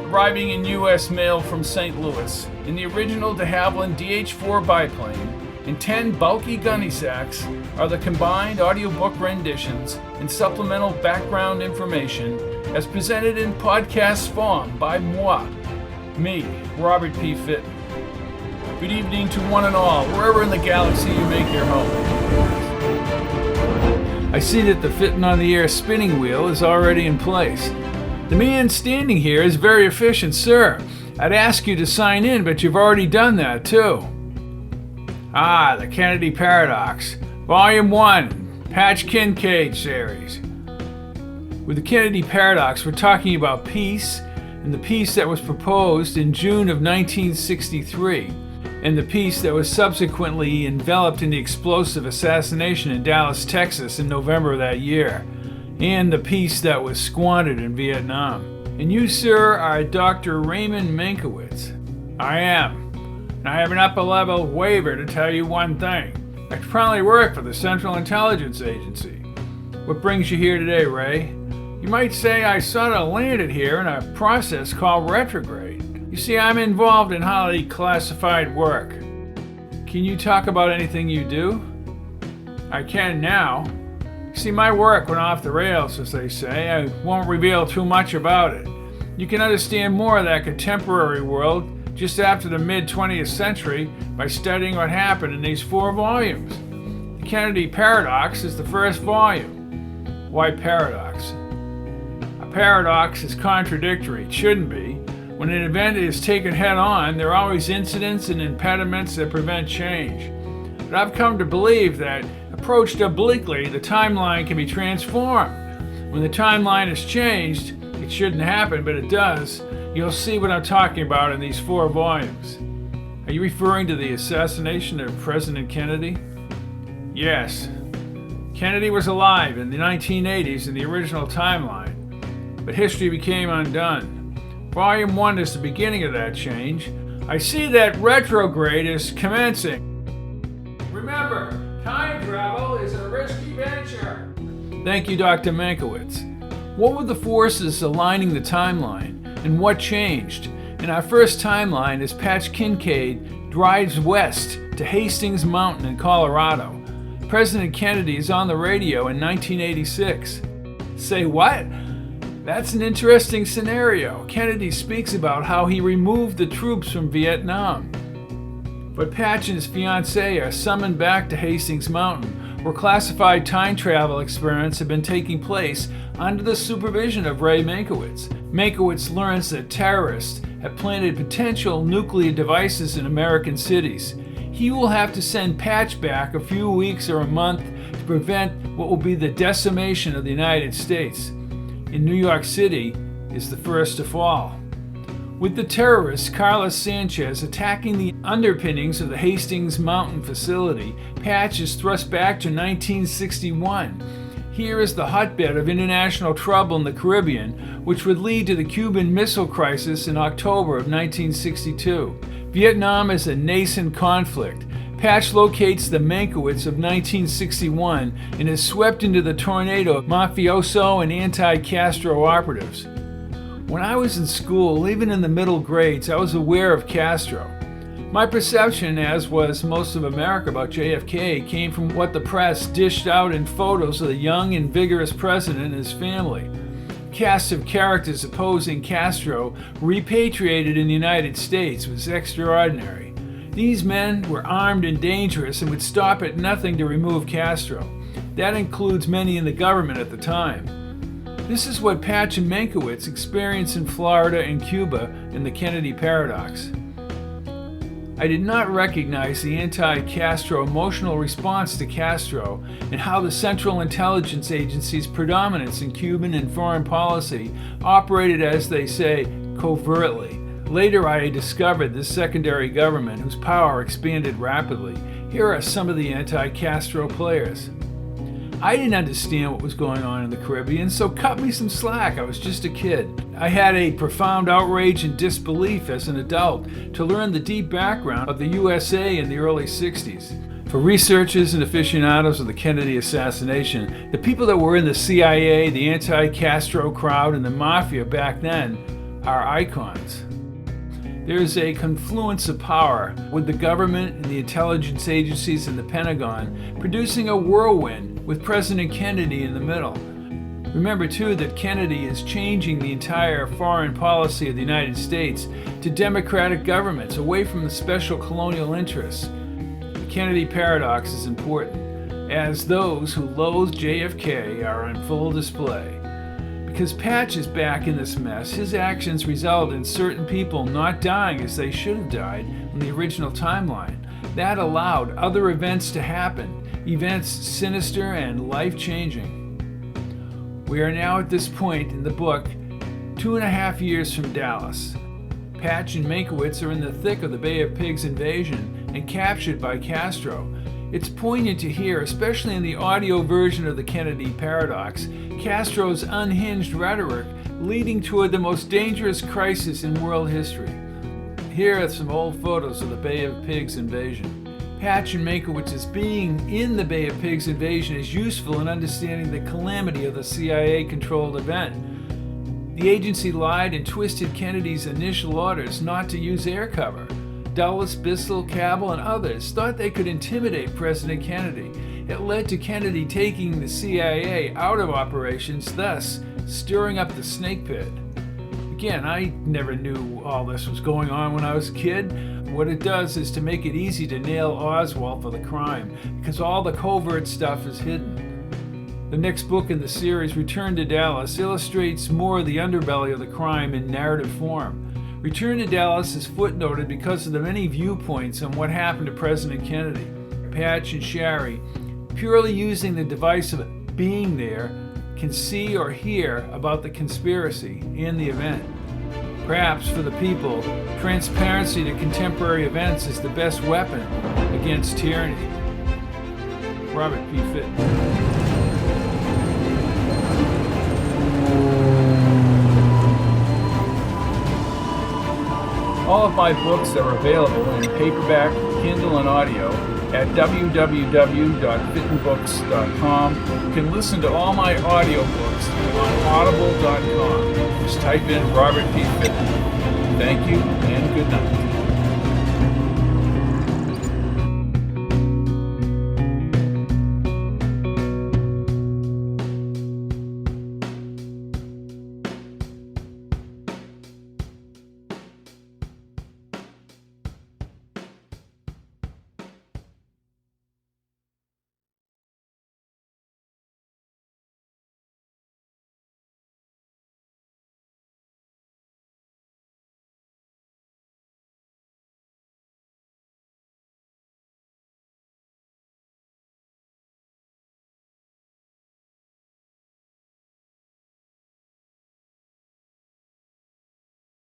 arriving in U.S. mail from St. Louis in the original de Havilland DH-4 biplane and 10 bulky gunny sacks are the combined audiobook renditions and supplemental background information as presented in podcast form by moi, me, Robert P. Fitton. Good evening to one and all, wherever in the galaxy you make your home. I see that the Fitton on the Air spinning wheel is already in place. The man standing here is very efficient, sir. I'd ask you to sign in, but you've already done that, too. The Kennedy Paradox, Volume 1, Patch Kincaid series. With the Kennedy Paradox, we're talking about peace, and the peace that was proposed in June of 1963, and the peace that was subsequently enveloped in the explosive assassination in Dallas, Texas in November of that year, and the peace that was squandered in Vietnam. And you, sir, are Dr. Raymond Mankiewicz. I am. And I have an upper-level waiver to tell you one thing. I currently work for the Central Intelligence Agency. What brings you here today, Ray? You might say I sort of landed here in a process called retrograde. You see, I'm involved in highly classified work. Can you talk about anything you do? I can now. See, my work went off the rails, as they say. I won't reveal too much about it. You can understand more of that contemporary world just after the mid-20th century by studying what happened in these 4 volumes. The Kennedy Paradox is the first volume. Why paradox? A paradox is contradictory. It shouldn't be. When an event is taken head-on, there are always incidents and impediments that prevent change. But I've come to believe that, approached obliquely, the timeline can be transformed. When the timeline is changed, it shouldn't happen, but it does. You'll see what I'm talking about in these 4 volumes. Are you referring to the assassination of President Kennedy? Yes. Kennedy was alive in the 1980s in the original timeline, but history became undone. Volume 1 is the beginning of that change. I see that retrograde is commencing. Remember, time travel is a risky venture. Thank you, Dr. Mankiewicz. What were the forces aligning the timeline, and what changed? In our first timeline, as Patch Kincaid drives west to Hastings Mountain in Colorado, President Kennedy is on the radio in 1986. Say what? That's an interesting scenario. Kennedy speaks about how he removed the troops from Vietnam. But Patch and his fiancée are summoned back to Hastings Mountain, where classified time travel experiments have been taking place under the supervision of Ray Mankiewicz. Mankiewicz learns that terrorists have planted potential nuclear devices in American cities. He will have to send Patch back a few weeks or a month to prevent what will be the decimation of the United States. In New York City is the first to fall. With the terrorist Carlos Sanchez attacking the underpinnings of the Hastings Mountain facility, Patch is thrust back to 1961. Here is the hotbed of international trouble in the Caribbean, which would lead to the Cuban Missile Crisis in October of 1962. Vietnam is a nascent conflict. Patch locates the Mankiewicz of 1961 and is swept into the tornado of mafioso and anti-Castro operatives. When I was in school, even in the middle grades, I was aware of Castro. My perception, as was most of America about JFK, came from what the press dished out in photos of the young and vigorous president and his family. Cast of characters opposing Castro repatriated in the United States was extraordinary. These men were armed and dangerous and would stop at nothing to remove Castro. That includes many in the government at the time. This is what Patch and Mankiewicz experienced in Florida and Cuba in the Kennedy Paradox. I did not recognize the anti-Castro emotional response to Castro and how the Central Intelligence Agency's predominance in Cuban and foreign policy operated, as they say, covertly. Later I discovered this secondary government whose power expanded rapidly. Here are some of the anti-Castro players. I didn't understand what was going on in the Caribbean, so cut me some slack. I was just a kid. I had a profound outrage and disbelief as an adult to learn the deep background of the USA in the early 60s. For researchers and aficionados of the Kennedy assassination, the people that were in the CIA, the anti-Castro crowd, and the Mafia back then are icons. There's a confluence of power, with the government and the intelligence agencies and the Pentagon producing a whirlwind with President Kennedy in the middle. Remember, too, that Kennedy is changing the entire foreign policy of the United States to democratic governments, away from the special colonial interests. The Kennedy paradox is important, as those who loathe JFK are on full display. Because Patch is back in this mess, his actions result in certain people not dying as they should have died in the original timeline. That allowed other events to happen, events sinister and life-changing. We are now at this point in the book, 2.5 years from Dallas. Patch and Mankiewicz are in the thick of the Bay of Pigs invasion and captured by Castro. It's poignant to hear, especially in the audio version of the Kennedy paradox, Castro's unhinged rhetoric leading toward the most dangerous crisis in world history. Here are some old photos of the Bay of Pigs invasion. Patch and Mankiewicz's being in the Bay of Pigs invasion is useful in understanding the calamity of the CIA-controlled event. The agency lied and twisted Kennedy's initial orders not to use air cover. Dulles, Bissell, Cabell, and others thought they could intimidate President Kennedy. It led to Kennedy taking the CIA out of operations, thus stirring up the snake pit. Again, I never knew all this was going on when I was a kid. What it does is to make it easy to nail Oswald for the crime, because all the covert stuff is hidden. The next book in the series, Return to Dallas, illustrates more of the underbelly of the crime in narrative form. Return to Dallas is footnoted because of the many viewpoints on what happened to President Kennedy. Patch and Shari, purely using the device of being there, can see or hear about the conspiracy and the event. Perhaps for the people, transparency to contemporary events is the best weapon against tyranny. Robert P. Fitton. All of my books are available in paperback, Kindle, and audio at www.fittonbooks.com. You can listen to all my audiobooks on audible.com. Just type in Robert P. Fitton. Thank you and good night.